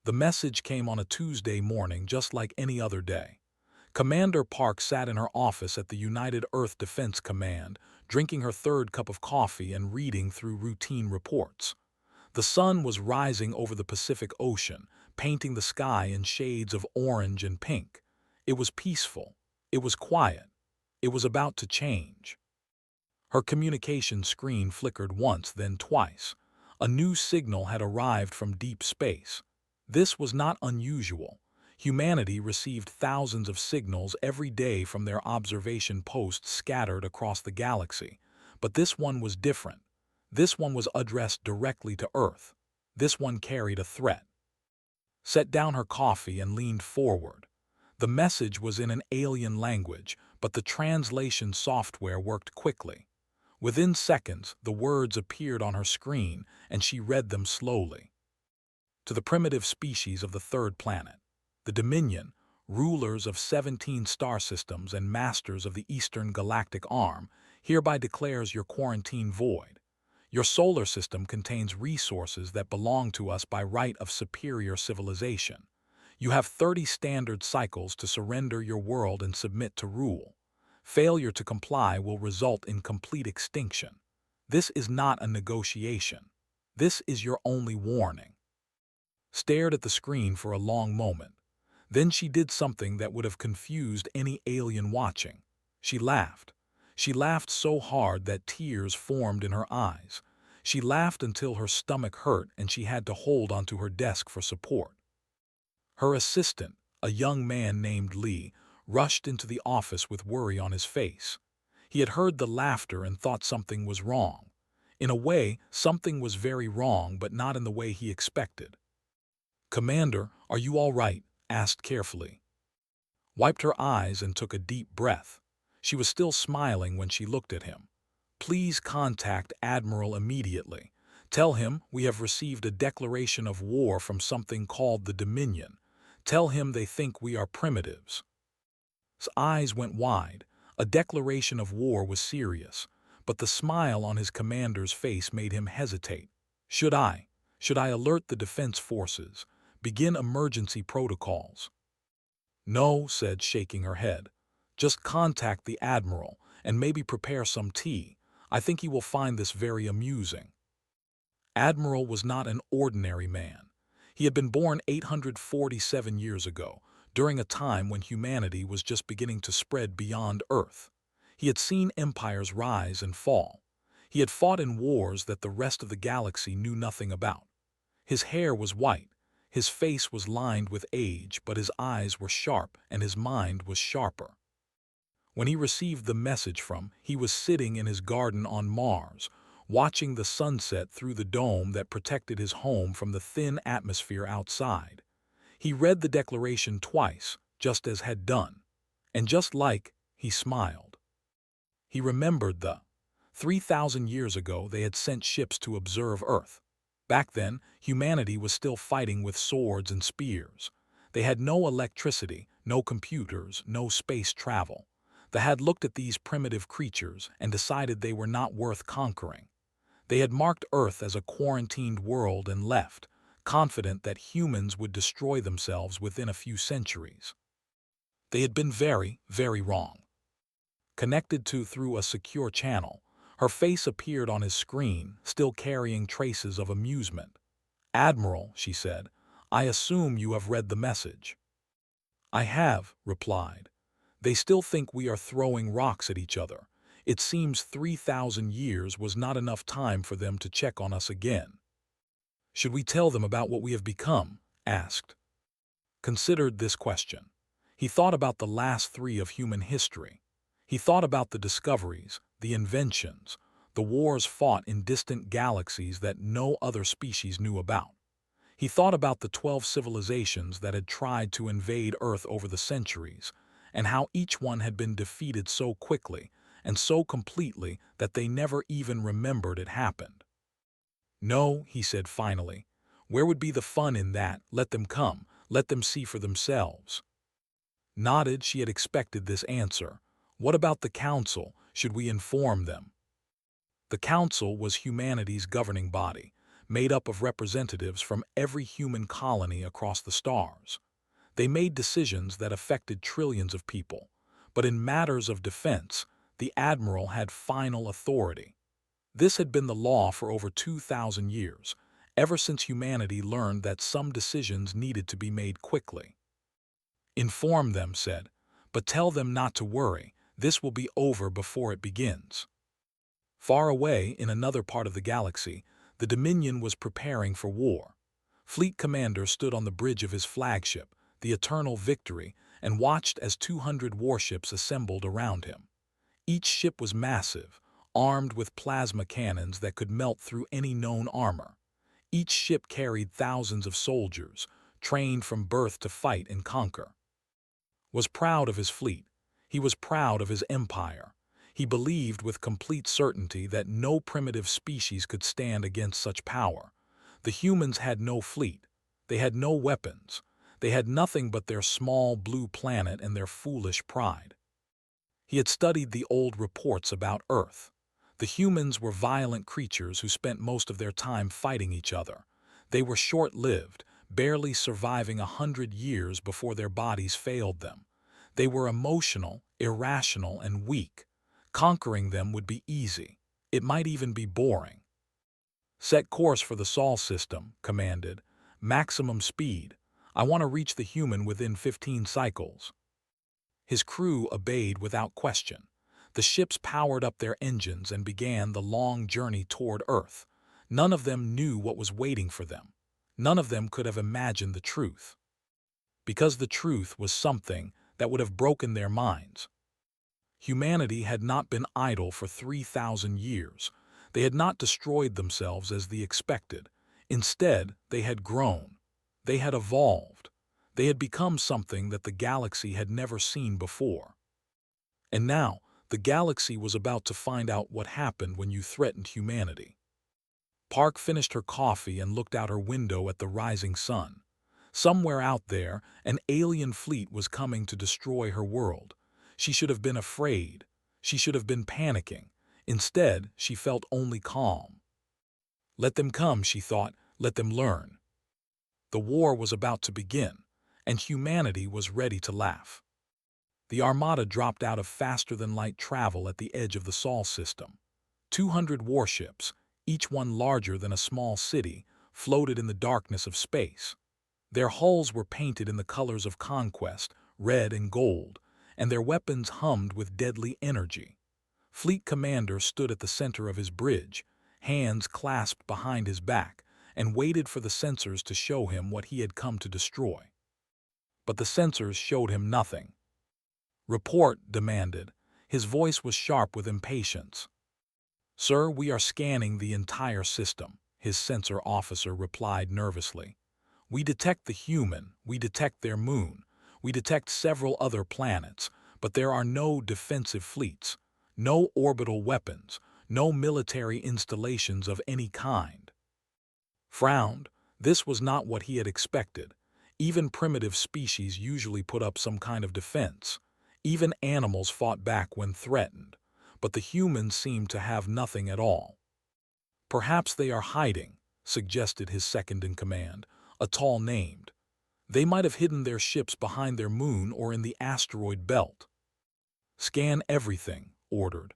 The message came on a Tuesday morning just like any other day. Commander Park sat in her office at the United Earth Defense Command, drinking her third cup of coffee and reading through routine reports. The sun was rising over the Pacific Ocean, painting the sky in shades of orange and pink. It was peaceful. It was quiet. It was about to change. Her communication screen flickered once, then twice. A new signal had arrived from deep space. This was not unusual. Humanity received thousands of signals every day from their observation posts scattered across the galaxy. But this one was different. This one was addressed directly to Earth. This one carried a threat. Set down her coffee and leaned forward. The message was in an alien language, but the translation software worked quickly. Within seconds, the words appeared on her screen, and she read them slowly. To the primitive species of the third planet, the Dominion, rulers of 17 star systems and masters of the Eastern Galactic Arm, hereby declares your quarantine void. Your solar system contains resources that belong to us by right of superior civilization. You have 30 standard cycles to surrender your world and submit to rule. Failure to comply will result in complete extinction. This is not a negotiation. This is your only warning. Stared at the screen for a long moment. Then she did something that would have confused any alien watching. She laughed. She laughed so hard that tears formed in her eyes. She laughed until her stomach hurt and she had to hold onto her desk for support. Her assistant, a young man named Lee, rushed into the office with worry on his face. He had heard the laughter and thought something was wrong. In a way, something was very wrong, but not in the way he expected. "Commander, are you all right?" asked carefully. Wiped her eyes and took a deep breath. She was still smiling when she looked at him. "Please contact Admiral immediately. Tell him we have received a declaration of war from something called the Dominion. Tell him they think we are primitives." His eyes went wide. A declaration of war was serious, but the smile on his commander's face made him hesitate. Should I alert the defense forces? Begin emergency protocols?" "No," said, shaking her head. "Just contact the Admiral and maybe prepare some tea. I think he will find this very amusing." Admiral was not an ordinary man. He had been born 847 years ago, during a time when humanity was just beginning to spread beyond Earth. He had seen empires rise and fall. He had fought in wars that the rest of the galaxy knew nothing about. His hair was white, his face was lined with age, but his eyes were sharp and his mind was sharper. When he received the message he was sitting in his garden on Mars, watching the sunset through the dome that protected his home from the thin atmosphere outside. He read the declaration twice, just as had done. And just like, he smiled. He remembered 3,000 years ago they had sent ships to observe Earth. Back then, humanity was still fighting with swords and spears. They had no electricity, no computers, no space travel. They had looked at these primitive creatures and decided they were not worth conquering. They had marked Earth as a quarantined world and left, confident that humans would destroy themselves within a few centuries. They had been very, very wrong. Connected through a secure channel, her face appeared on his screen, still carrying traces of amusement. "Admiral," she said, "I assume you have read the message." "I have," replied. "They still think we are throwing rocks at each other. It seems 3,000 years was not enough time for them to check on us again." "Should we tell them about what we have become?" asked. Considered this question. He thought about the last 3 of human history. He thought about the discoveries, the inventions, the wars fought in distant galaxies that no other species knew about. He thought about the 12 civilizations that had tried to invade Earth over the centuries, and how each one had been defeated so quickly and so completely that they never even remembered it happened. "No," he said finally. "Where would be the fun in that? Let them come. Let them see for themselves." Nodded, she had expected this answer. "What about the Council? Should we inform them?" The Council was humanity's governing body, made up of representatives from every human colony across the stars. They made decisions that affected trillions of people, but in matters of defense, the admiral had final authority. This had been the law for over 2,000 years, ever since humanity learned that some decisions needed to be made quickly. Inform them, said, but tell them not to worry, this will be over before it begins. Far away, in another part of the galaxy, the Dominion was preparing for war. Fleet Commander stood on the bridge of his flagship, the Eternal Victory, and watched as 200 warships assembled around him. Each ship was massive, armed with plasma cannons that could melt through any known armor. Each ship carried thousands of soldiers, trained from birth to fight and conquer. Was proud of his fleet. He was proud of his empire. He believed with complete certainty that no primitive species could stand against such power. The humans had no fleet. They had no weapons. They had nothing but their small blue planet and their foolish pride. He had studied the old reports about Earth. The humans were violent creatures who spent most of their time fighting each other. They were short-lived, barely surviving 100 years before their bodies failed them. They were emotional, irrational, and weak. Conquering them would be easy. It might even be boring. Set course for the Sol system, commanded. Maximum speed. I want to reach the human within 15 cycles. His crew obeyed without question. The ships powered up their engines and began the long journey toward Earth. None of them knew what was waiting for them. None of them could have imagined the truth. Because the truth was something that would have broken their minds. Humanity had not been idle for 3,000 years. They had not destroyed themselves as the expected. Instead, they had grown. They had evolved. They had become something that the galaxy had never seen before. And now, the galaxy was about to find out what happened when you threatened humanity. Park finished her coffee and looked out her window at the rising sun. Somewhere out there, an alien fleet was coming to destroy her world. She should have been afraid. She should have been panicking. Instead, she felt only calm. Let them come, she thought. Let them learn. The war was about to begin, and humanity was ready to laugh. The Armada dropped out of faster-than-light travel at the edge of the Sol system. 200 warships, each one larger than a small city, floated in the darkness of space. Their hulls were painted in the colors of conquest, red and gold, and their weapons hummed with deadly energy. Fleet Commander stood at the center of his bridge, hands clasped behind his back, and waited for the sensors to show him what he had come to destroy. But the sensors showed him nothing. Report, demanded. His voice was sharp with impatience. Sir, we are scanning the entire system, his sensor officer replied nervously. We detect the human, we detect their moon, we detect several other planets, but there are no defensive fleets, no orbital weapons, no military installations of any kind. Frowned, this was not what he had expected. Even primitive species usually put up some kind of defense. Even animals fought back when threatened, but the humans seemed to have nothing at all. Perhaps they are hiding, suggested his second-in-command, a tall named. They might have hidden their ships behind their moon or in the asteroid belt. Scan everything, ordered.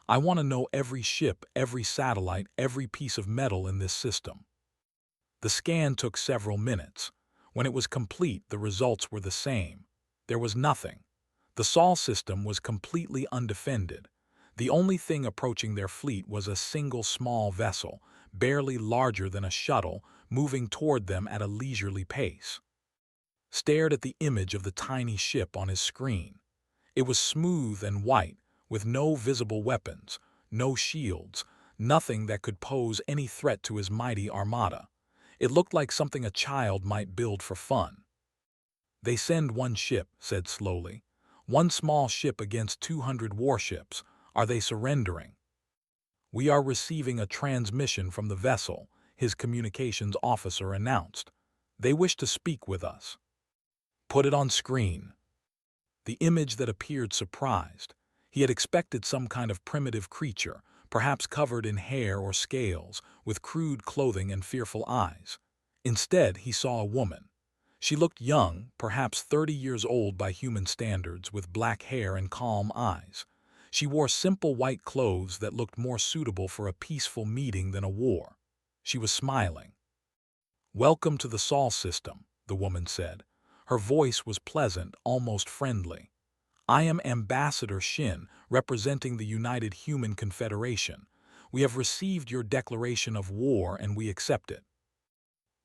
I want to know every ship, every satellite, every piece of metal in this system. The scan took several minutes. When it was complete, the results were the same. There was nothing. The Sol system was completely undefended. The only thing approaching their fleet was a single small vessel, barely larger than a shuttle, moving toward them at a leisurely pace. Stared at the image of the tiny ship on his screen. It was smooth and white, with no visible weapons, no shields, nothing that could pose any threat to his mighty armada. It looked like something a child might build for fun. They send one ship, said slowly. One small ship against 200 warships. Are they surrendering? We are receiving a transmission from the vessel, his communications officer announced. They wish to speak with us. Put it on screen. The image that appeared surprised. He had expected some kind of primitive creature, perhaps covered in hair or scales, with crude clothing and fearful eyes. Instead, he saw a woman. She looked young, perhaps 30 years old by human standards, with black hair and calm eyes. She wore simple white clothes that looked more suitable for a peaceful meeting than a war. She was smiling. "Welcome to the Sol system," the woman said. Her voice was pleasant, almost friendly. "I am Ambassador Shin, representing the United Human Confederation. We have received your declaration of war and we accept it."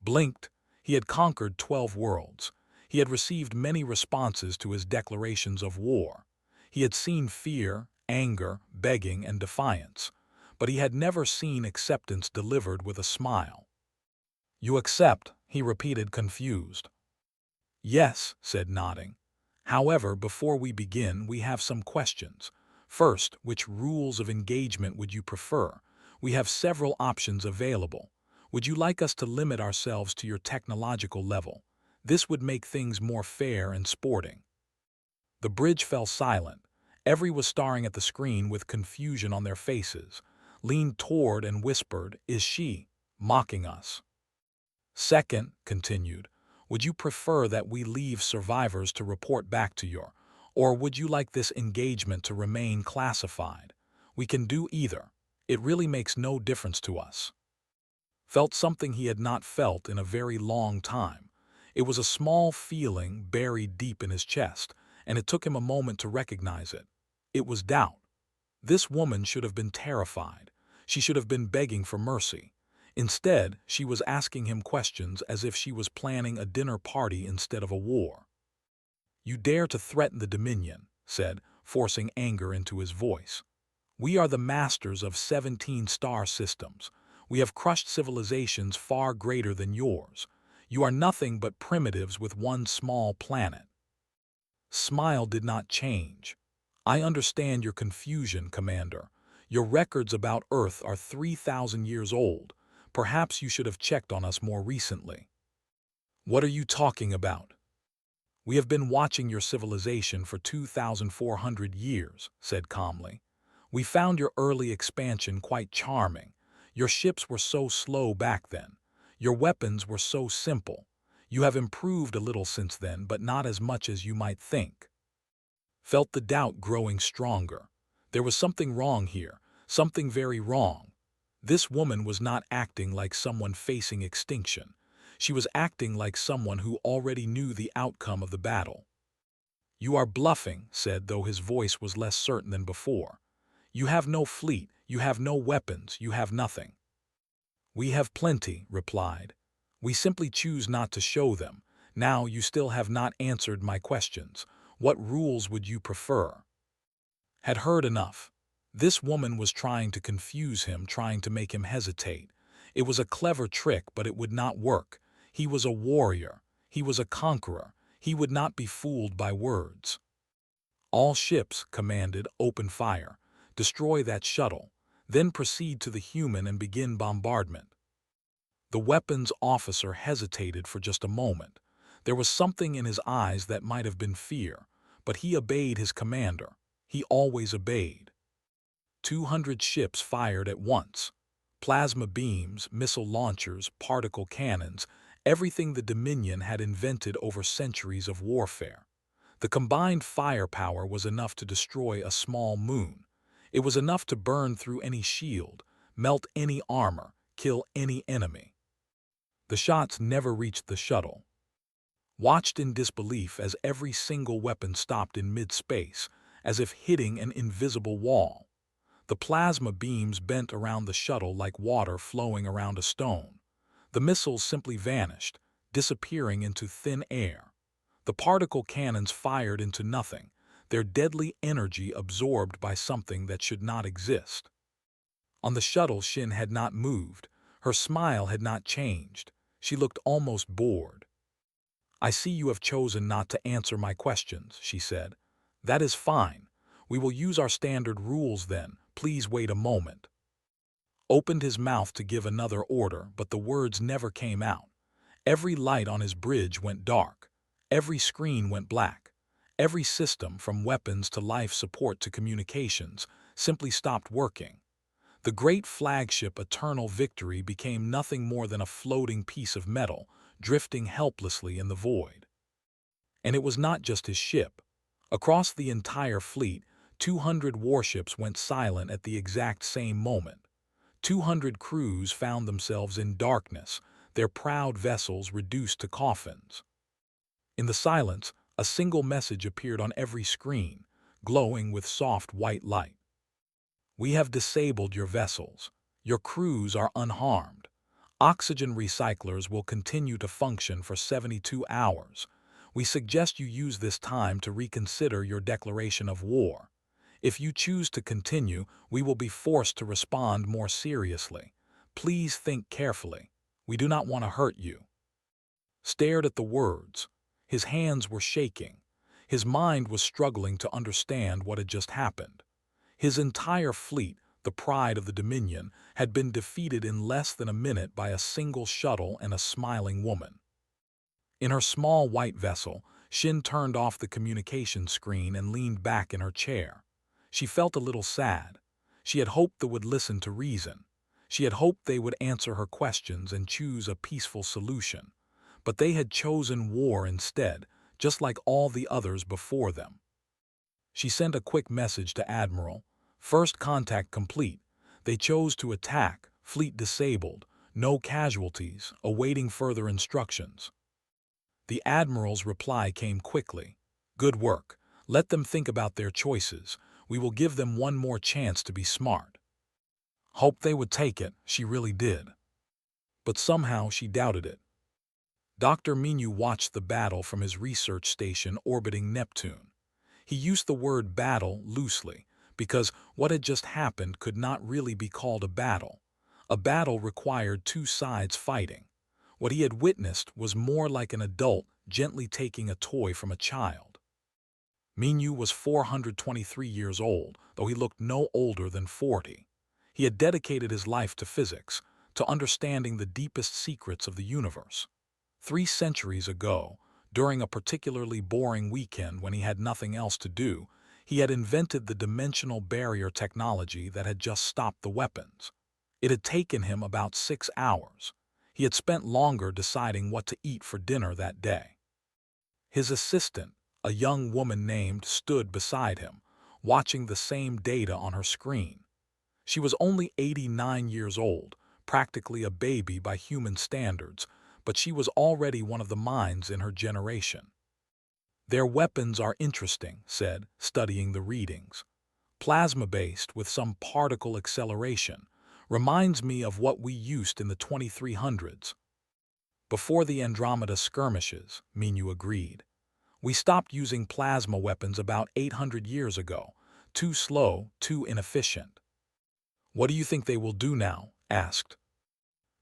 Blinked. He had conquered 12 worlds. He had received many responses to his declarations of war. He had seen fear, anger, begging, and defiance. But he had never seen acceptance delivered with a smile. "You accept," he repeated, confused. "Yes," said nodding. "However, before we begin, we have some questions. First, which rules of engagement would you prefer? We have several options available. Would you like us to limit ourselves to your technological level? This would make things more fair and sporting." The bridge fell silent. Everyone was staring at the screen with confusion on their faces. Leaned toward and whispered, "Is she mocking us?" "Second," continued, "would you prefer that we leave survivors to report back to your, or would you like this engagement to remain classified? We can do either. It really makes no difference to us." Felt something he had not felt in a very long time. It was a small feeling buried deep in his chest, and it took him a moment to recognize it. It was doubt. This woman should have been terrified. She should have been begging for mercy. Instead, she was asking him questions as if she was planning a dinner party instead of a war. "You dare to threaten the Dominion," said, forcing anger into his voice. "We are the masters of 17 star systems. We have crushed civilizations far greater than yours. You are nothing but primitives with one small planet." Smile did not change. "I understand your confusion, Commander. Your records about Earth are 3,000 years old. Perhaps you should have checked on us more recently." "What are you talking about?" "We have been watching your civilization for 2,400 years," said calmly. "We found your early expansion quite charming. Your ships were so slow back then. Your weapons were so simple. You have improved a little since then, but not as much as you might think." Felt the doubt growing stronger. There was something wrong here, something very wrong. This woman was not acting like someone facing extinction. She was acting like someone who already knew the outcome of the battle. "You are bluffing," said, though his voice was less certain than before. "You have no fleet, you have no weapons, you have nothing." "We have plenty," replied. "We simply choose not to show them. Now you still have not answered my questions. What rules would you prefer?" Had heard enough. This woman was trying to confuse him, trying to make him hesitate. It was a clever trick, but it would not work. He was a warrior. He was a conqueror. He would not be fooled by words. "All ships," commanded, "open fire. Destroy that shuttle. Then proceed to the human and begin bombardment." The weapons officer hesitated for just a moment. There was something in his eyes that might have been fear, but he obeyed his commander. He always obeyed. 200 ships fired at once. Plasma beams, missile launchers, particle cannons, everything the Dominion had invented over centuries of warfare. The combined firepower was enough to destroy a small moon. It was enough to burn through any shield, melt any armor, kill any enemy. The shots never reached the shuttle. Watched in disbelief as every single weapon stopped in mid-space, as if hitting an invisible wall. The plasma beams bent around the shuttle like water flowing around a stone. The missiles simply vanished, disappearing into thin air. The particle cannons fired into nothing, their deadly energy absorbed by something that should not exist. On the shuttle, Shin had not moved. Her smile had not changed. She looked almost bored. "I see you have chosen not to answer my questions," she said. "That is fine. We will use our standard rules then. Please wait a moment." Opened his mouth to give another order, but the words never came out. Every light on his bridge went dark. Every screen went black. Every system, from weapons to life support to communications, simply stopped working. The great flagship Eternal Victory became nothing more than a floating piece of metal, drifting helplessly in the void. And it was not just his ship. Across the entire fleet, 200 warships went silent at the exact same moment. 200 crews found themselves in darkness, their proud vessels reduced to coffins. In the silence, a single message appeared on every screen, glowing with soft white light. We have disabled your vessels. Your crews are unharmed. Oxygen recyclers will continue to function for 72 hours. We suggest you use this time to reconsider your declaration of war. If you choose to continue, we will be forced to respond more seriously. Please think carefully. We do not want to hurt you. Stared at the words. His hands were shaking. His mind was struggling to understand what had just happened. His entire fleet, the pride of the Dominion, had been defeated in less than a minute by a single shuttle and a smiling woman. In her small white vessel, Shin turned off the communication screen and leaned back in her chair. She felt a little sad. She had hoped they would listen to reason. She had hoped they would answer her questions and choose a peaceful solution. But they had chosen war instead, just like all the others before them. She sent a quick message to Admiral. First contact complete. They chose to attack, fleet disabled, no casualties, awaiting further instructions. The Admiral's reply came quickly. Good work. Let them think about their choices. We will give them one more chance to be smart. Hoped they would take it, she really did. But somehow she doubted it. Dr. Minyu watched the battle from his research station orbiting Neptune. He used the word battle loosely, because what had just happened could not really be called a battle. A battle required two sides fighting. What he had witnessed was more like an adult gently taking a toy from a child. Minyu was 423 years old, though he looked no older than 40. He had dedicated his life to physics, to understanding the deepest secrets of the universe. 3 centuries ago, during a particularly boring weekend when he had nothing else to do, he had invented the dimensional barrier technology that had just stopped the weapons. It had taken him about 6 hours. He had spent longer deciding what to eat for dinner that day. His assistant, a young woman named, stood beside him, watching the same data on her screen. She was only 89 years old, practically a baby by human standards, but she was already one of the minds in her generation. Their weapons are interesting, said, studying the readings. Plasma-based with some particle acceleration. Reminds me of what we used in the 2300s. Before the Andromeda skirmishes, Minyu agreed. We stopped using plasma weapons about 800 years ago. Too slow, too inefficient. What do you think they will do now? Asked.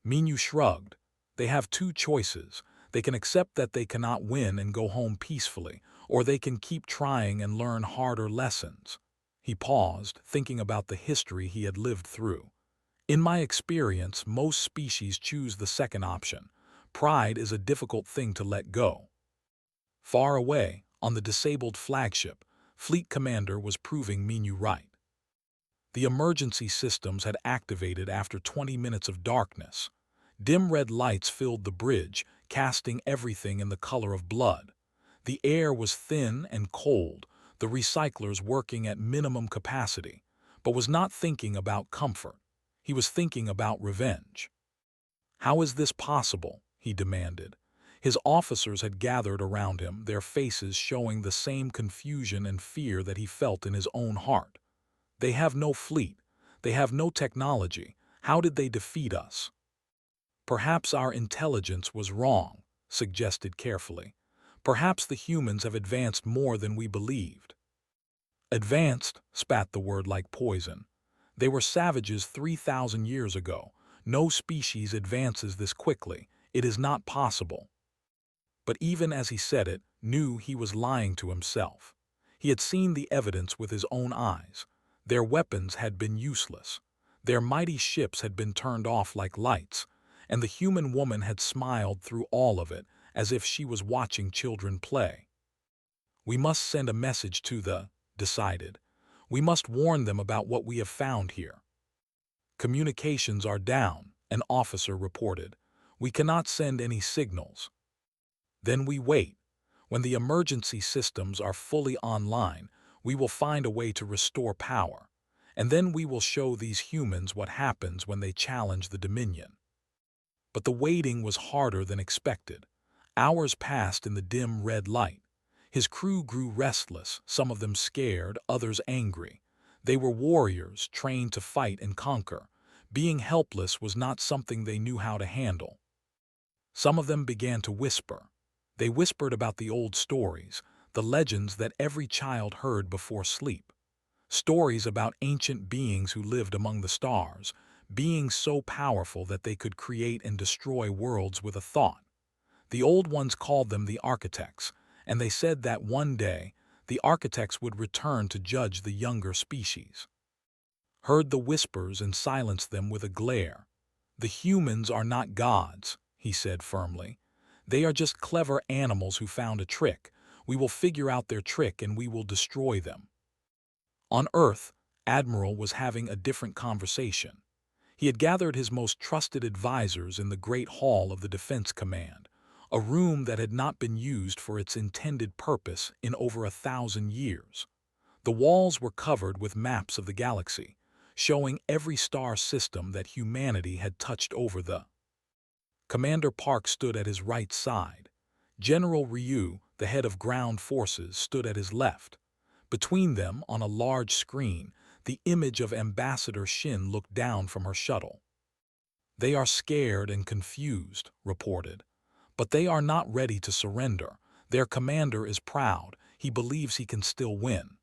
Minyu shrugged. They have 2 choices. They can accept that they cannot win and go home peacefully, or they can keep trying and learn harder lessons. He paused, thinking about the history he had lived through. In my experience, most species choose the second option. Pride is a difficult thing to let go. Far away, on the disabled flagship, Fleet Commander was proving Minyu right. The emergency systems had activated after 20 minutes of darkness. Dim red lights filled the bridge, casting everything in the color of blood. The air was thin and cold, the recyclers working at minimum capacity, but was not thinking about comfort. He was thinking about revenge. How is this possible? He demanded. His officers had gathered around him, their faces showing the same confusion and fear that he felt in his own heart. They have no fleet. They have no technology. How did they defeat us? Perhaps our intelligence was wrong, suggested carefully. Perhaps the humans have advanced more than we believed. Advanced, spat the word like poison. They were savages 3,000 years ago. No species advances this quickly. It is not possible. But even as he said it, knew he was lying to himself. He had seen the evidence with his own eyes. Their weapons had been useless. Their mighty ships had been turned off like lights, and the human woman had smiled through all of it as if she was watching children play. We must send a message to the, decided. We must warn them about what we have found here. Communications are down, an officer reported. We cannot send any signals. Then we wait. When the emergency systems are fully online, we will find a way to restore power. And then we will show these humans what happens when they challenge the Dominion. But the waiting was harder than expected. Hours passed in the dim red light. His crew grew restless, some of them scared, others angry. They were warriors, trained to fight and conquer. Being helpless was not something they knew how to handle. Some of them began to whisper. They whispered about the old stories, the legends that every child heard before sleep. Stories about ancient beings who lived among the stars, beings so powerful that they could create and destroy worlds with a thought. The old ones called them the architects, and they said that one day the architects would return to judge the younger species. Heard the whispers and silenced them with a glare. The humans are not gods, he said firmly. They are just clever animals who found a trick. We will figure out their trick and we will destroy them. On Earth, Admiral was having a different conversation. He had gathered his most trusted advisors in the Great Hall of the Defense Command, a room that had not been used for its intended purpose in over 1,000 years. The walls were covered with maps of the galaxy, showing every star system that humanity had touched over the. Commander Park stood at his right side. General Ryu, the head of ground forces, stood at his left. Between them, on a large screen, the image of Ambassador Shin looked down from her shuttle. They are scared and confused, reported. But they are not ready to surrender. Their commander is proud. He believes he can still win.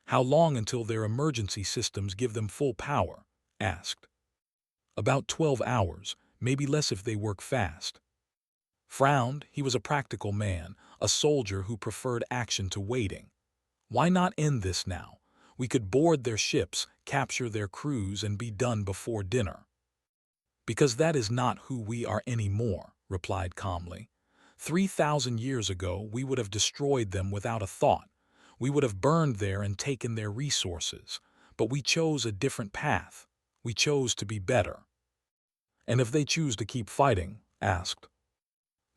How long until their emergency systems give them full power? Asked. About 12 hours, maybe less if they work fast. Frowned, he was a practical man, a soldier who preferred action to waiting. Why not end this now? We could board their ships, capture their crews, and be done before dinner. Because that is not who we are anymore, replied calmly. 3,000 years ago, we would have destroyed them without a thought. We would have burned there and taken their resources. But we chose a different path. We chose to be better. And if they choose to keep fighting, asked,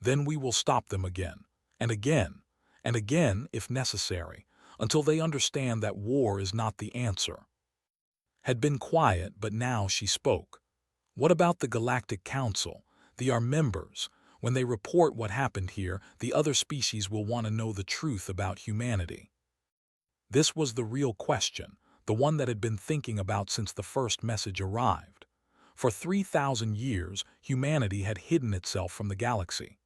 then we will stop them again, and again, and again if necessary, until they understand that war is not the answer. Had been quiet, but now she spoke. What about the Galactic Council? They are members. When they report what happened here, the other species will want to know the truth about humanity. This was the real question, the one that had been thinking about since the first message arrived. For 3,000 years, humanity had hidden itself from the galaxy.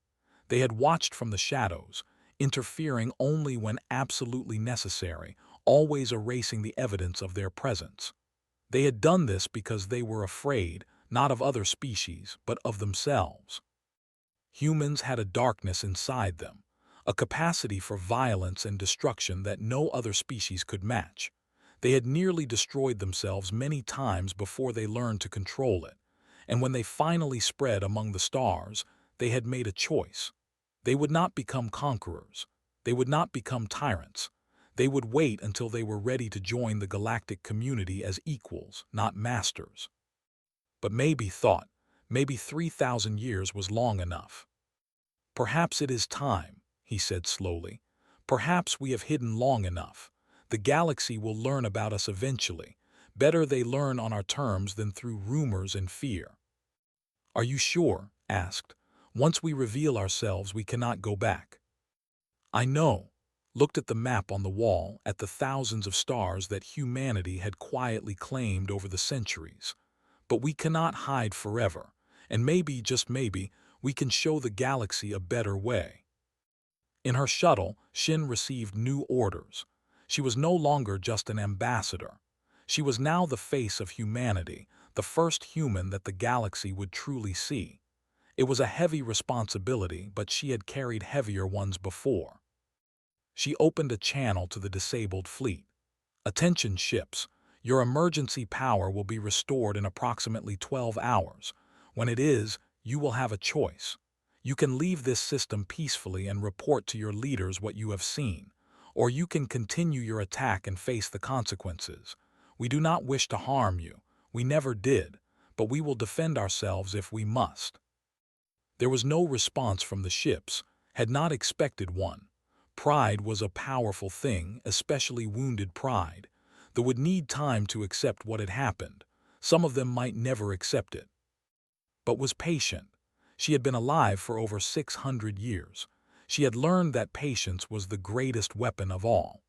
They had watched from the shadows, interfering only when absolutely necessary, always erasing the evidence of their presence. They had done this because they were afraid, not of other species, but of themselves. Humans had a darkness inside them, a capacity for violence and destruction that no other species could match. They had nearly destroyed themselves many times before they learned to control it, and when they finally spread among the stars, they had made a choice. They would not become conquerors. They would not become tyrants. They would wait until they were ready to join the galactic community as equals, not masters. But maybe 3,000 years was long enough. Perhaps it is time, he said slowly. Perhaps we have hidden long enough. The galaxy will learn about us eventually. Better they learn on our terms than through rumors and fear. Are you sure? Asked. Once we reveal ourselves, we cannot go back. I know. Looked at the map on the wall, at the thousands of stars that humanity had quietly claimed over the centuries. But we cannot hide forever, and maybe, just maybe, we can show the galaxy a better way. In her shuttle, Shin received new orders. She was no longer just an ambassador. She was now the face of humanity, the first human that the galaxy would truly see. It was a heavy responsibility, but she had carried heavier ones before. She opened a channel to the disabled fleet. Attention ships, your emergency power will be restored in approximately 12 hours. When it is, you will have a choice. You can leave this system peacefully and report to your leaders what you have seen, or you can continue your attack and face the consequences. We do not wish to harm you. We never did, but we will defend ourselves if we must." There was no response from the ships, had not expected one. Pride was a powerful thing, especially wounded pride, that would need time to accept what had happened. Some of them might never accept it. But was patient. She had been alive for over 600 years. She had learned that patience was the greatest weapon of all.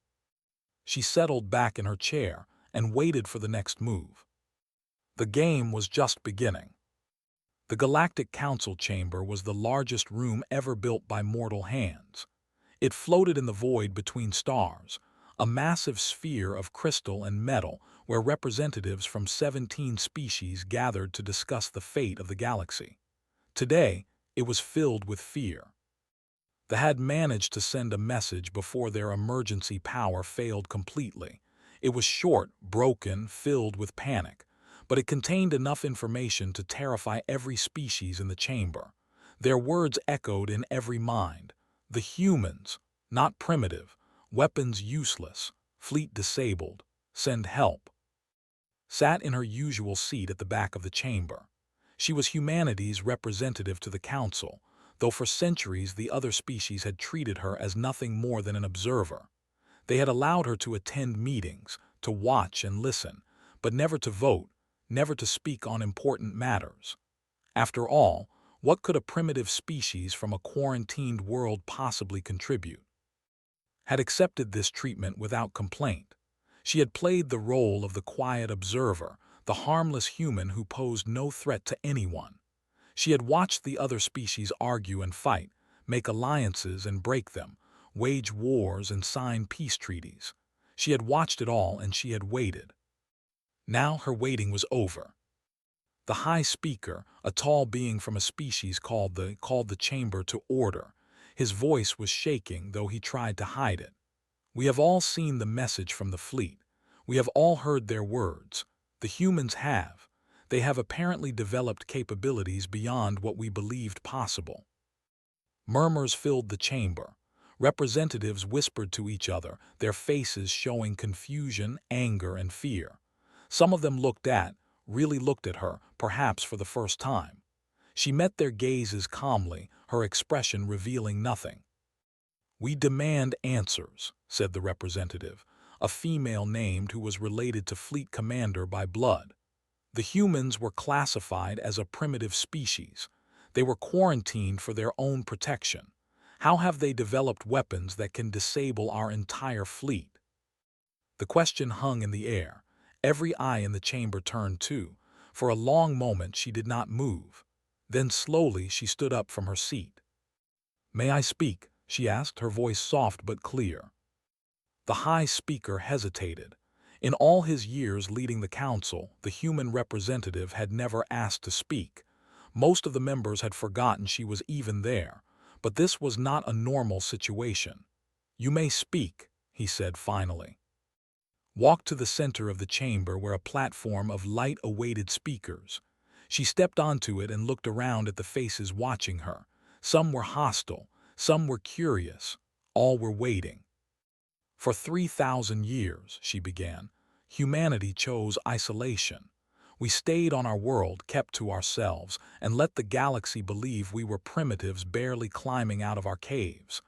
She settled back in her chair and waited for the next move. The game was just beginning. The Galactic Council Chamber was the largest room ever built by mortal hands. It floated in the void between stars, a massive sphere of crystal and metal where representatives from 17 species gathered to discuss the fate of the galaxy. Today, it was filled with fear. They had managed to send a message before their emergency power failed completely. It was short, broken, filled with panic, but it contained enough information to terrify every species in the chamber. Their words echoed in every mind. The humans, not primitive, weapons useless, fleet disabled, send help. Sat in her usual seat at the back of the chamber. She was humanity's representative to the council, though for centuries the other species had treated her as nothing more than an observer. They had allowed her to attend meetings, to watch and listen, but never to vote, never to speak on important matters. After all, what could a primitive species from a quarantined world possibly contribute? Had accepted this treatment without complaint. She had played the role of the quiet observer, the harmless human who posed no threat to anyone. She had watched the other species argue and fight, make alliances and break them, wage wars and sign peace treaties. She had watched it all and she had waited. Now her waiting was over. The High Speaker, a tall being from a species called the chamber to order. His voice was shaking, though he tried to hide it. "We have all seen the message from the fleet. We have all heard their words. The humans have. They have apparently developed capabilities beyond what we believed possible." Murmurs filled the chamber. Representatives whispered to each other, their faces showing confusion, anger, and fear. Some of them really looked at her, perhaps for the first time. She met their gazes calmly, her expression revealing nothing. "We demand answers," said the representative, a female named who was related to Fleet Commander by blood. The humans were classified as a primitive species. They were quarantined for their own protection. How have they developed weapons that can disable our entire fleet? The question hung in the air. Every eye in the chamber turned too. For a long moment she did not move. Then slowly she stood up from her seat. "May I speak?" she asked, her voice soft but clear. The High Speaker hesitated. In all his years leading the council, the human representative had never asked to speak. Most of the members had forgotten she was even there, but this was not a normal situation. "You may speak," he said finally. Walked to the center of the chamber where a platform of light awaited speakers. She stepped onto it and looked around at the faces watching her. Some were hostile, some were curious, all were waiting. "For 3,000 years," she began, "humanity chose isolation. We stayed on our world, kept to ourselves, and let the galaxy believe we were primitives barely climbing out of our caves.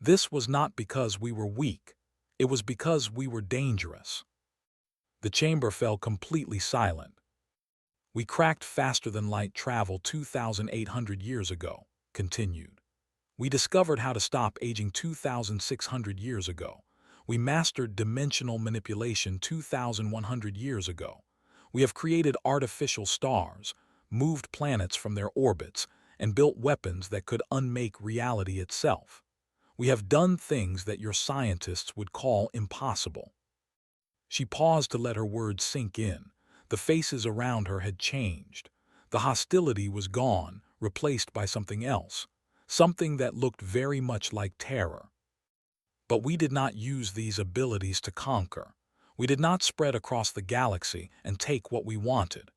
This was not because we were weak. It was because we were dangerous." The chamber fell completely silent. "We cracked faster-than-light travel 2,800 years ago," continued. "We discovered how to stop aging 2,600 years ago. We mastered dimensional manipulation 2,100 years ago. We have created artificial stars, moved planets from their orbits, and built weapons that could unmake reality itself. We have done things that your scientists would call impossible." She paused to let her words sink in. The faces around her had changed. The hostility was gone, replaced by something else, something that looked very much like terror. "But we did not use these abilities to conquer. We did not spread across the galaxy and take what we wanted.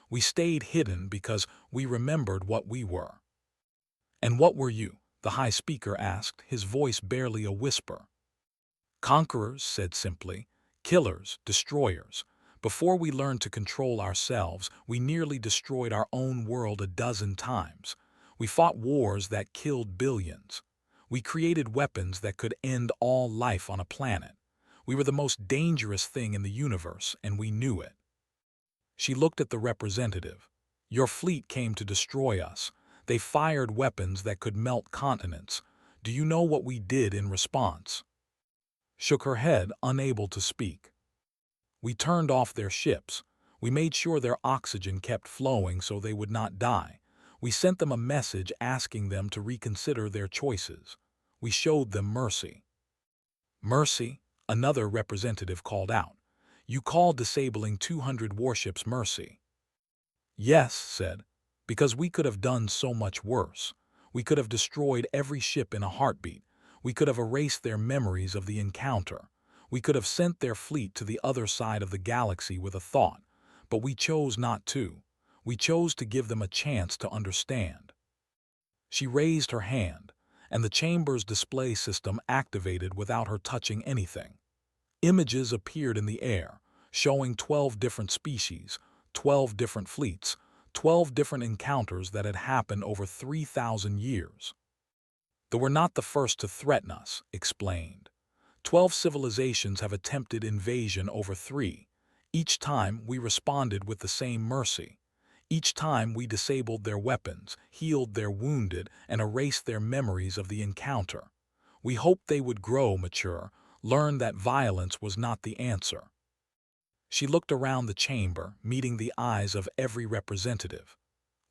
We stayed hidden because we remembered what we were." "And what were you?" the High Speaker asked, his voice barely a whisper. "Conquerors," said simply, "killers, destroyers. Before we learned to control ourselves, we nearly destroyed our own world a dozen times. We fought wars that killed billions. We created weapons that could end all life on a planet. We were the most dangerous thing in the universe, and we knew it. She looked at the representative. Your fleet came to destroy us. They fired weapons that could melt continents. Do you know what we did in response? Shook her head, unable to speak. We turned off their ships. We made sure their oxygen kept flowing so they would not die. We sent them a message asking them to reconsider their choices. We showed them mercy. Mercy? Another representative called out. You called disabling 200 warships mercy. Yes, said, because we could have done so much worse. We could have destroyed every ship in a heartbeat. We could have erased their memories of the encounter. We could have sent their fleet to the other side of the galaxy with a thought, but we chose not to. We chose to give them a chance to understand. She raised her hand, and the chamber's display system activated without her touching anything. Images appeared in the air, showing 12 different species, 12 different fleets, 12 different encounters that had happened over 3,000 years. They were not the first to threaten us, explained. 12 civilizations have attempted invasion over 3. Each time we responded with the same mercy. Each time we disabled their weapons, healed their wounded, and erased their memories of the encounter. We hoped they would grow mature, learn that violence was not the answer. She looked around the chamber, meeting the eyes of every representative.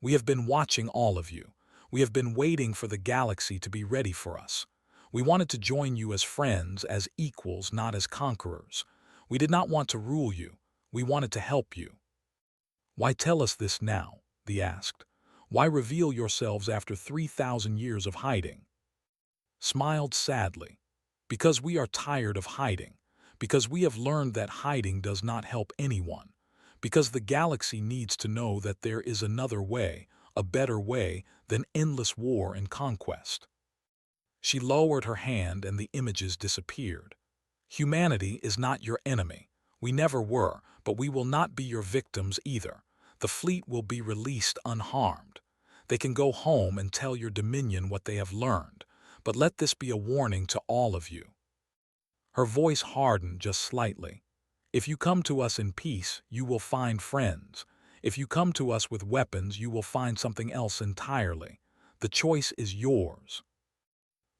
We have been watching all of you. We have been waiting for the galaxy to be ready for us. We wanted to join you as friends, as equals, not as conquerors. We did not want to rule you. We wanted to help you. Why tell us this now? They asked. Why reveal yourselves after 3,000 years of hiding? Smiled sadly. Because we are tired of hiding. Because we have learned that hiding does not help anyone. Because the galaxy needs to know that there is another way, a better way than endless war and conquest. She lowered her hand and the images disappeared. Humanity is not your enemy. We never were, but we will not be your victims either. The fleet will be released unharmed. They can go home and tell your Dominion what they have learned, but let this be a warning to all of you. Her voice hardened just slightly. If you come to us in peace, you will find friends. If you come to us with weapons, you will find something else entirely. The choice is yours.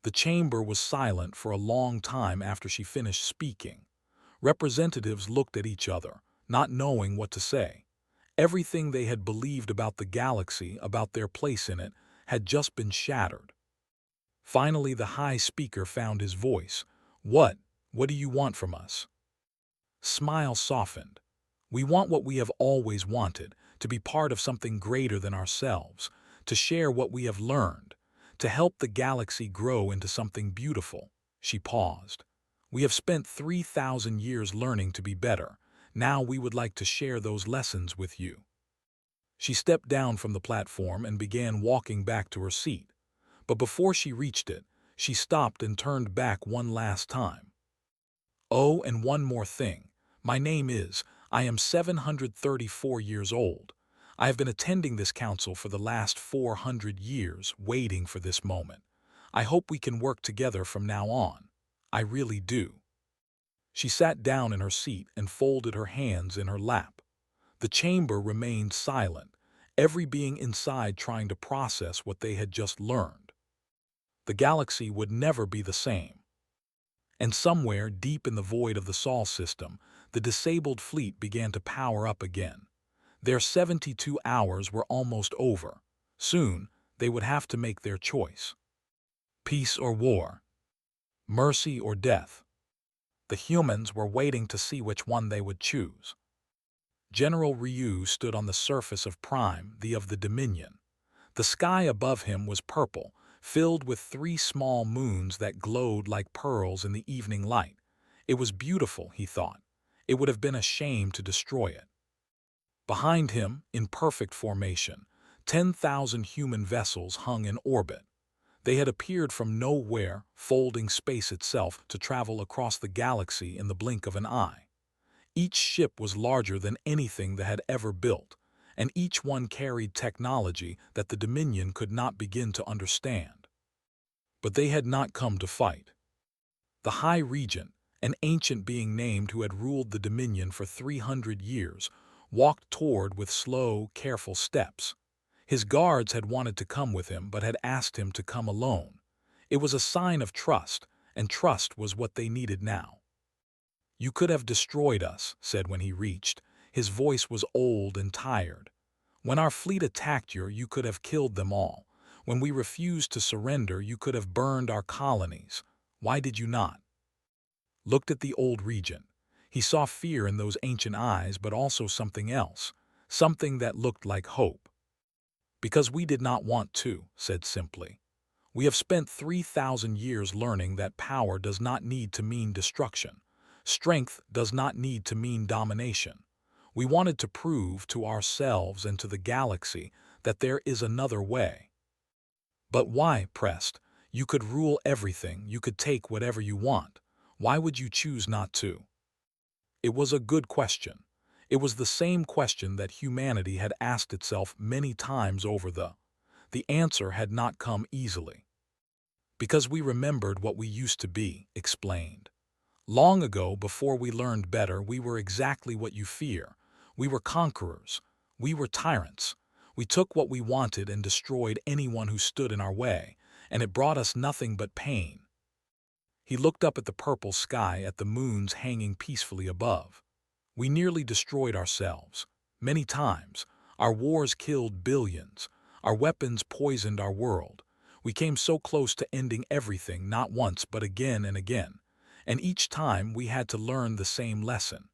The chamber was silent for a long time after she finished speaking. Representatives looked at each other, not knowing what to say. Everything they had believed about the galaxy, about their place in it, had just been shattered. Finally, the High Speaker found his voice. What do you want from us? Smile softened. We want what we have always wanted, to be part of something greater than ourselves, to share what we have learned, to help the galaxy grow into something beautiful. She paused. We have spent 3,000 years learning to be better. Now we would like to share those lessons with you. She stepped down from the platform and began walking back to her seat. But before she reached it, she stopped and turned back one last time. Oh, and one more thing. I am 734 years old. I have been attending this council for the last 400 years, waiting for this moment. I hope we can work together from now on. I really do. She sat down in her seat and folded her hands in her lap. The chamber remained silent, every being inside trying to process what they had just learned. The galaxy would never be the same. And somewhere deep in the void of the Sol system, the disabled fleet began to power up again. Their 72 hours were almost over. Soon, they would have to make their choice. Peace or war? Mercy or death? The humans were waiting to see which one they would choose. General Ryu stood on the surface of Prime, of the Dominion. The sky above him was purple, filled with 3 small moons that glowed like pearls in the evening light. It was beautiful, he thought. It would have been a shame to destroy it. Behind him, in perfect formation, 10,000 human vessels hung in orbit. They had appeared from nowhere, folding space itself to travel across the galaxy in the blink of an eye. Each ship was larger than anything that had ever built, and each one carried technology that the Dominion could not begin to understand. But they had not come to fight. The High Regent, an ancient being named who had ruled the Dominion for 300 years, walked toward with slow, careful steps. His guards had wanted to come with him but had asked him to come alone. It was a sign of trust, and trust was what they needed now. "You could have destroyed us," said when he reached. His voice was old and tired. "When our fleet attacked you could have killed them all. When we refused to surrender, you could have burned our colonies. Why did you not?" Looked at the old regent. He saw fear in those ancient eyes, but also something else, something that looked like hope. "Because we did not want to," said simply. "We have spent 3,000 years learning that power does not need to mean destruction. Strength does not need to mean domination. We wanted to prove to ourselves and to the galaxy that there is another way." "But why?" pressed. "You could rule everything, you could take whatever you want. Why would you choose not to?" It was a good question. It was the same question that humanity had asked itself many times over. The answer had not come easily. "Because we remembered what we used to be," explained. "Long ago, before we learned better, we were exactly what you fear. We were conquerors. We were tyrants. We took what we wanted and destroyed anyone who stood in our way, and it brought us nothing but pain." He looked up at the purple sky, at the moons hanging peacefully above. "We nearly destroyed ourselves. Many times. Our wars killed billions. Our weapons poisoned our world. We came so close to ending everything, not once but again and again. And each time we had to learn the same lesson."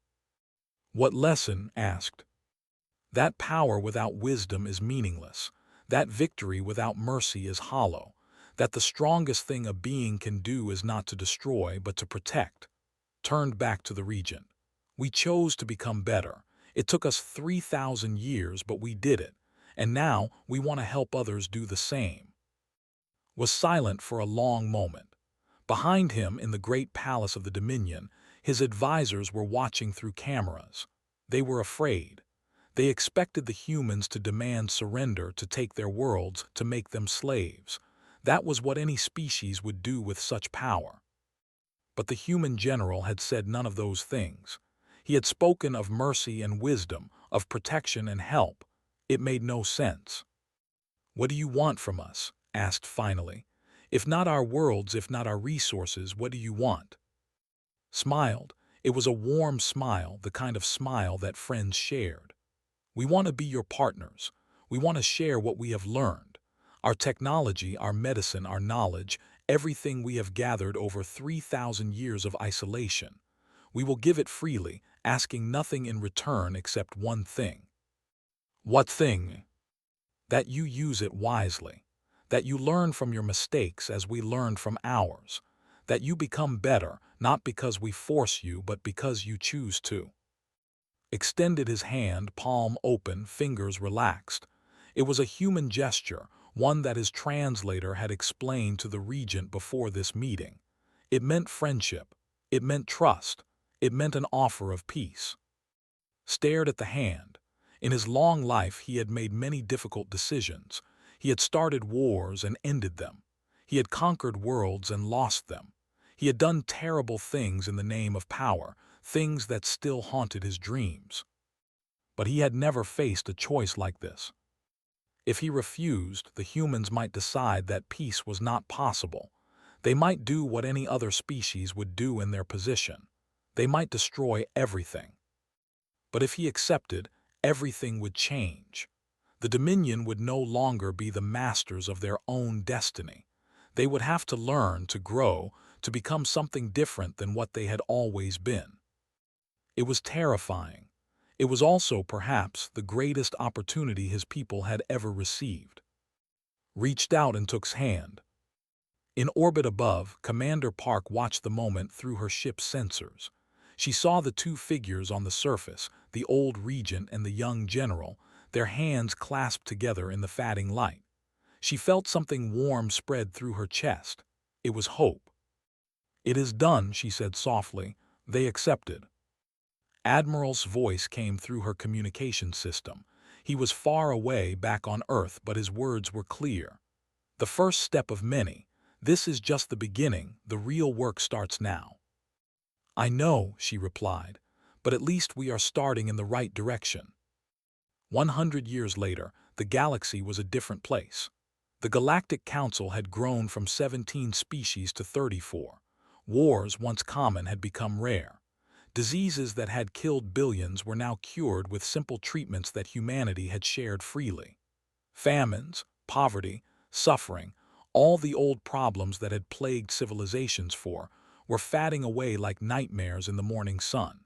"What lesson?" asked. "That power without wisdom is meaningless. That victory without mercy is hollow. That the strongest thing a being can do is not to destroy, but to protect." Turned back to the regent. "We chose to become better. It took us 3,000 years, but we did it. And now we want to help others do the same." Was silent for a long moment. Behind him, in the great palace of the Dominion, his advisors were watching through cameras. They were afraid. They expected the humans to demand surrender, to take their worlds, to make them slaves. That was what any species would do with such power. But the human general had said none of those things. He had spoken of mercy and wisdom, of protection and help. It made no sense. "What do you want from us?" asked finally. "If not our worlds, if not our resources, what do you want?" Smiled. It was a warm smile, the kind of smile that friends shared. "We want to be your partners. We want to share what we have learned. Our technology, our medicine, our knowledge, everything we have gathered over 3,000 years of isolation. We will give it freely, asking nothing in return except one thing." "What thing?" "That you use it wisely. That you learn from your mistakes as we learned from ours. That you become better, not because we force you, but because you choose to." Extended his hand, palm open, fingers relaxed. It was a human gesture, one that his translator had explained to the regent before this meeting. It meant friendship. It meant trust. It meant an offer of peace. Stared at the hand. In his long life he had made many difficult decisions. He had started wars and ended them. He had conquered worlds and lost them. He had done terrible things in the name of power, things that still haunted his dreams. But he had never faced a choice like this. If he refused, the humans might decide that peace was not possible. They might do what any other species would do in their position. They might destroy everything. But if he accepted, everything would change. The Dominion would no longer be the masters of their own destiny. They would have to learn, to grow, to become something different than what they had always been. It was terrifying. It was also, perhaps, the greatest opportunity his people had ever received. Reached out and took's hand. In orbit above, Commander Park watched the moment through her ship's sensors. She saw the two figures on the surface, the old regent and the young general, their hands clasped together in the fading light. She felt something warm spread through her chest. It was hope. "It is done," she said softly. "They accepted." Admiral's voice came through her communication system. He was far away back on Earth, but his words were clear. The first step of many. This is just the beginning. The real work starts now. I know, she replied, but at least we are starting in the right direction. 100 years later, the galaxy was a different place. The Galactic Council had grown from 17 species to 34. Wars, once common, had become rare. Diseases that had killed billions were now cured with simple treatments that humanity had shared freely. Famines, poverty, suffering, all the old problems that had plagued civilizations were fading away like nightmares in the morning sun.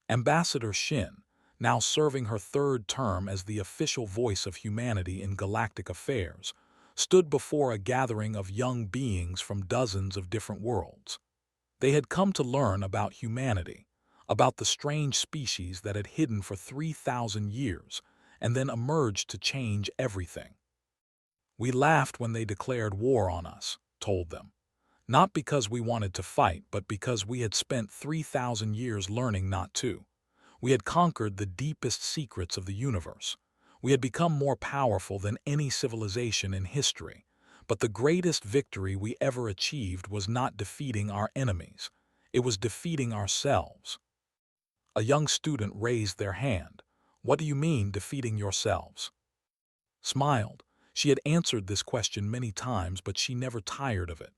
Ambassador Shin, now serving her third term as the official voice of humanity in galactic affairs, stood before a gathering of young beings from dozens of different worlds. They had come to learn about humanity, about the strange species that had hidden for 3,000 years and then emerged to change everything. We laughed when they declared war on us, told them. Not because we wanted to fight, but because we had spent 3,000 years learning not to. We had conquered the deepest secrets of the universe. We had become more powerful than any civilization in history. But the greatest victory we ever achieved was not defeating our enemies. It was defeating ourselves. A young student raised their hand. What do you mean, defeating yourselves? Smiled. She had answered this question many times, but she never tired of it.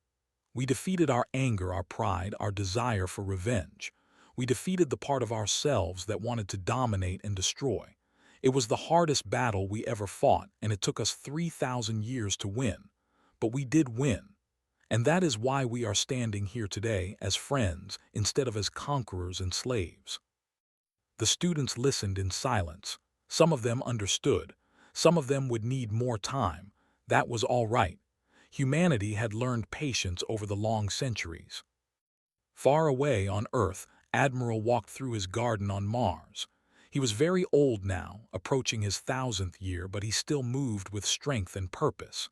We defeated our anger, our pride, our desire for revenge. We defeated the part of ourselves that wanted to dominate and destroy. It was the hardest battle we ever fought, and it took us 3,000 years to win. But we did win. And that is why we are standing here today as friends instead of as conquerors and slaves. The students listened in silence. Some of them understood. Some of them would need more time. That was all right. Humanity had learned patience over the long centuries. Far away on Earth, Admiral walked through his garden on Mars. He was very old now, approaching his 1,000th year, but he still moved with strength and purpose.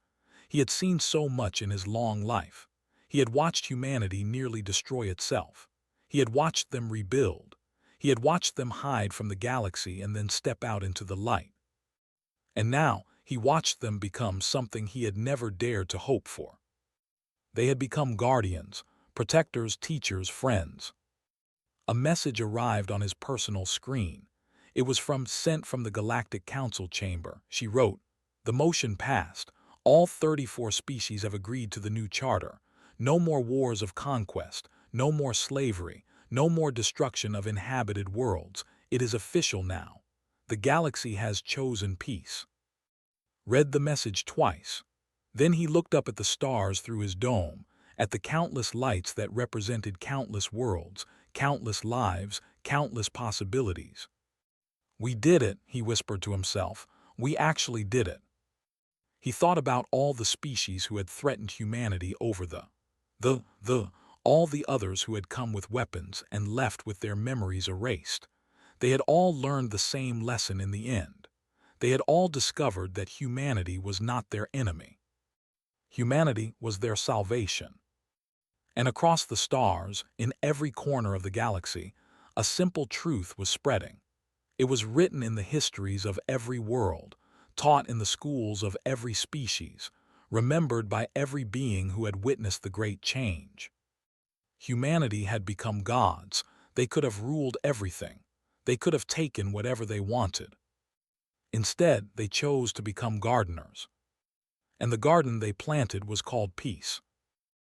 He had seen so much in his long life. He had watched humanity nearly destroy itself. He had watched them rebuild. He had watched them hide from the galaxy and then step out into the light. And now, he watched them become something he had never dared to hope for. They had become guardians, protectors, teachers, friends. A message arrived on his personal screen. It was sent from the Galactic Council chamber. She wrote, "The motion passed. All 34 species have agreed to the new charter. No more wars of conquest, no more slavery, no more destruction of inhabited worlds. It is official now. The galaxy has chosen peace." Read the message twice. Then he looked up at the stars through his dome, at the countless lights that represented countless worlds, countless lives, countless possibilities. "We did it," he whispered to himself. "We actually did it." He thought about all the species who had threatened humanity over all the others who had come with weapons and left with their memories erased. They had all learned the same lesson in the end. They had all discovered that humanity was not their enemy. Humanity was their salvation. And across the stars, in every corner of the galaxy, a simple truth was spreading. It was written in the histories of every world, taught in the schools of every species, remembered by every being who had witnessed the great change. Humanity had become gods. They could have ruled everything. They could have taken whatever they wanted. Instead, they chose to become gardeners. And the garden they planted was called peace.